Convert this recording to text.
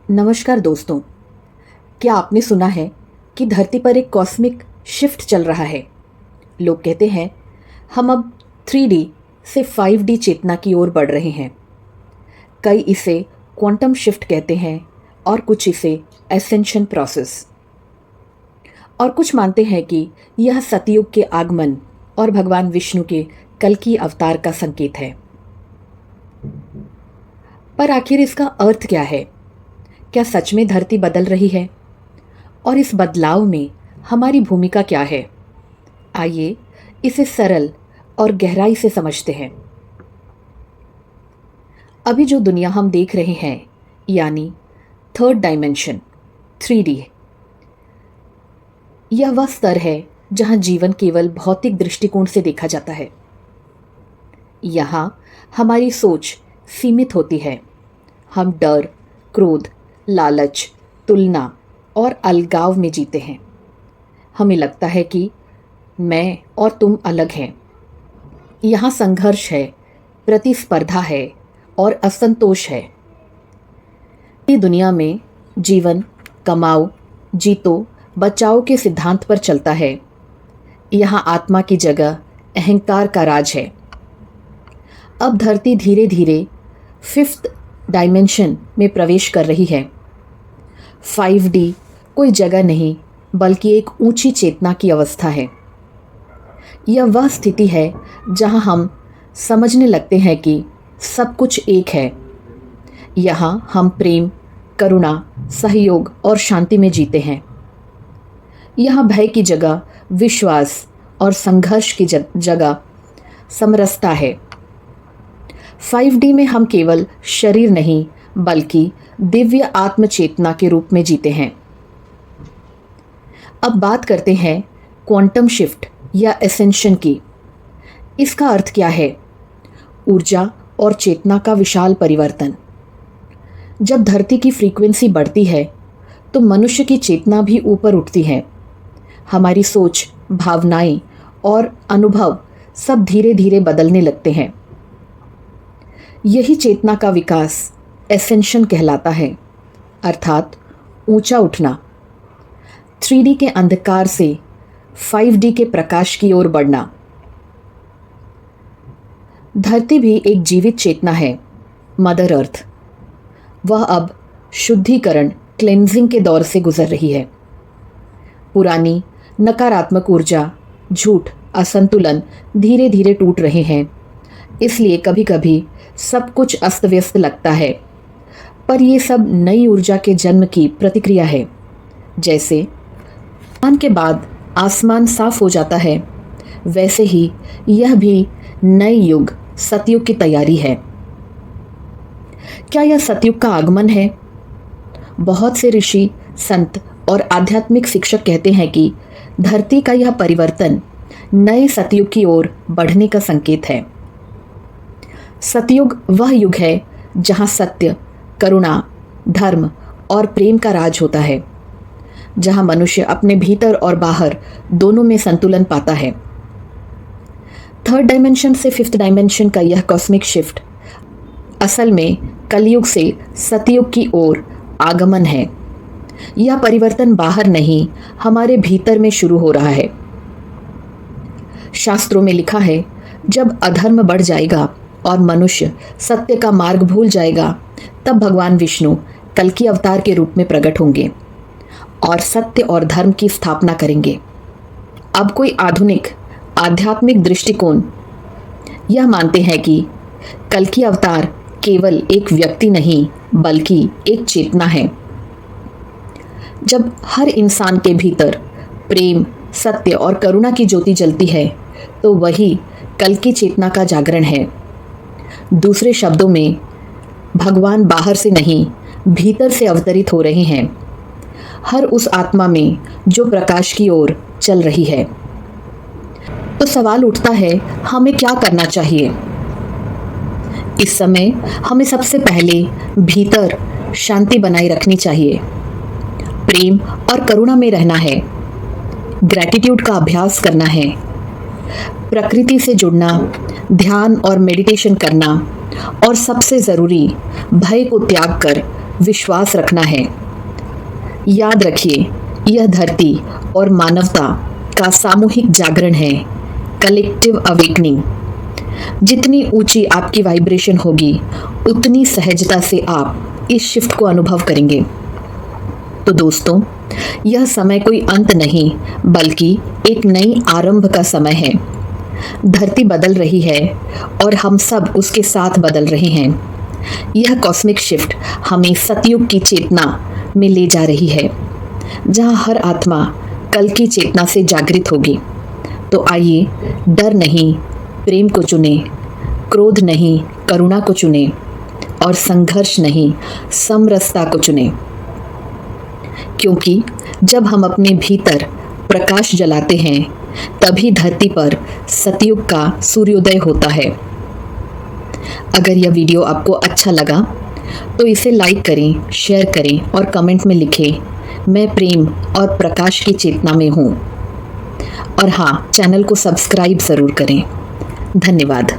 नमस्कार दोस्तों। क्या आपने सुना है कि धरती पर एक कॉस्मिक शिफ्ट चल रहा है। लोग कहते हैं हम अब 3D से 5D चेतना की ओर बढ़ रहे हैं। कई इसे क्वांटम शिफ्ट कहते हैं और कुछ इसे एसेंशन प्रोसेस, और कुछ मानते हैं कि यह सतयुग के आगमन और भगवान विष्णु के कल की अवतार का संकेत है। पर आखिर इसका अर्थ क्या है? क्या सच में धरती बदल रही है? और इस बदलाव में हमारी भूमिका क्या है? आइए इसे सरल और गहराई से समझते हैं। अभी जो दुनिया हम देख रहे हैं, यानी थर्ड डायमेंशन 3D, यह वह स्तर है जहां जीवन केवल भौतिक दृष्टिकोण से देखा जाता है। यहाँ हमारी सोच सीमित होती है। हम डर, क्रोध, लालच, तुलना और अलगाव में जीते हैं। हमें लगता है कि मैं और तुम अलग हैं। यहाँ संघर्ष है, प्रतिस्पर्धा है और असंतोष है। इस दुनिया में जीवन कमाओ, जीतो, बचाओ के सिद्धांत पर चलता है। यहाँ आत्मा की जगह अहंकार का राज है। अब धरती धीरे धीरे 5th डायमेंशन में प्रवेश कर रही है। 5D कोई जगह नहीं, बल्कि एक ऊंची चेतना की अवस्था है। यह वह स्थिति है जहां हम समझने लगते हैं कि सब कुछ एक है। यहाँ हम प्रेम, करुणा, सहयोग और शांति में जीते हैं। यहाँ भय की जगह विश्वास और संघर्ष की जगह समरसता है। 5D में हम केवल शरीर नहीं, बल्कि दिव्य आत्म चेतना के रूप में जीते हैं। अब बात करते हैं क्वांटम शिफ्ट या एसेंशन की। इसका अर्थ क्या है? ऊर्जा और चेतना का विशाल परिवर्तन। जब धरती की फ्रीक्वेंसी बढ़ती है तो मनुष्य की चेतना भी ऊपर उठती है। हमारी सोच, भावनाएं और अनुभव सब धीरे धीरे बदलने लगते हैं। यही चेतना का विकास एसेंशन कहलाता है, अर्थात ऊंचा उठना। 3D के अंधकार से 5D के प्रकाश की ओर बढ़ना। धरती भी एक जीवित चेतना है, मदर अर्थ। वह अब शुद्धिकरण, क्लेंजिंग के दौर से गुजर रही है। पुरानी नकारात्मक ऊर्जा, झूठ, असंतुलन धीरे धीरे टूट रहे हैं। इसलिए कभी कभी सब कुछ अस्त व्यस्त लगता है, पर यह सब नई ऊर्जा के जन्म की प्रतिक्रिया है। जैसे तूफान के बाद आसमान साफ हो जाता है, वैसे ही यह भी नए युग, सतयुग की तैयारी है। क्या यह सतयुग का आगमन है? बहुत से ऋषि, संत और आध्यात्मिक शिक्षक कहते हैं कि धरती का यह परिवर्तन नए सतयुग की ओर बढ़ने का संकेत है। सतयुग वह युग है जहां सत्य, करुणा, धर्म और प्रेम का राज होता है, जहां मनुष्य अपने भीतर और बाहर दोनों में संतुलन पाता है। 3rd डायमेंशन से 5th डायमेंशन का यह कॉस्मिक शिफ्ट असल में कलयुग से सतयुग की ओर आगमन है। यह परिवर्तन बाहर नहीं, हमारे भीतर में शुरू हो रहा है। शास्त्रों में लिखा है, जब अधर्म बढ़ जाएगा और मनुष्य सत्य का मार्ग भूल जाएगा, तब भगवान विष्णु कल की अवतार के रूप में प्रकट होंगे और सत्य और धर्म की स्थापना करेंगे। अब कोई आधुनिक आध्यात्मिक दृष्टिकोण यह मानते हैं कि कल की अवतार केवल एक व्यक्ति नहीं, बल्कि एक चेतना है। जब हर इंसान के भीतर प्रेम, सत्य और करुणा की ज्योति जलती है, तो वही कल की चेतना का जागरण है। दूसरे शब्दों में, भगवान बाहर से नहीं, भीतर से अवतरित हो रहे हैं, हर उस आत्मा में जो प्रकाश की ओर चल रही है। तो सवाल उठता है, हमें क्या करना चाहिए? इस समय हमें सबसे पहले भीतर शांति बनाए रखनी चाहिए। प्रेम और करुणा में रहना है। ग्रैटिट्यूड का अभ्यास करना है। प्रकृति से जुड़ना, ध्यान और मेडिटेशन करना, और सबसे ज़रूरी, भय को त्याग कर विश्वास रखना है। याद रखिए, यह धरती और मानवता का सामूहिक जागरण है, कलेक्टिव अवेकनिंग। जितनी ऊंची आपकी वाइब्रेशन होगी, उतनी सहजता से आप इस शिफ्ट को अनुभव करेंगे। तो दोस्तों, यह समय कोई अंत नहीं, बल्कि एक नई आरंभ का समय है। धरती बदल रही है और हम सब उसके साथ बदल रहे हैं। यह कॉस्मिक शिफ्ट हमें सतयुग की चेतना में ले जा रही है, जहां हर आत्मा कल की चेतना से जागृत होगी। तो आइए, डर नहीं प्रेम को चुने, क्रोध नहीं करुणा को चुने, और संघर्ष नहीं समरसता को चुने। क्योंकि जब हम अपने भीतर प्रकाश जलाते हैं, तभी धरती पर सतयुग का सूर्योदय होता है। अगर यह वीडियो आपको अच्छा लगा तो इसे लाइक करें, शेयर करें और कमेंट में लिखें, मैं प्रेम और प्रकाश की चेतना में हूँ। और हाँ, चैनल को सब्सक्राइब ज़रूर करें। धन्यवाद।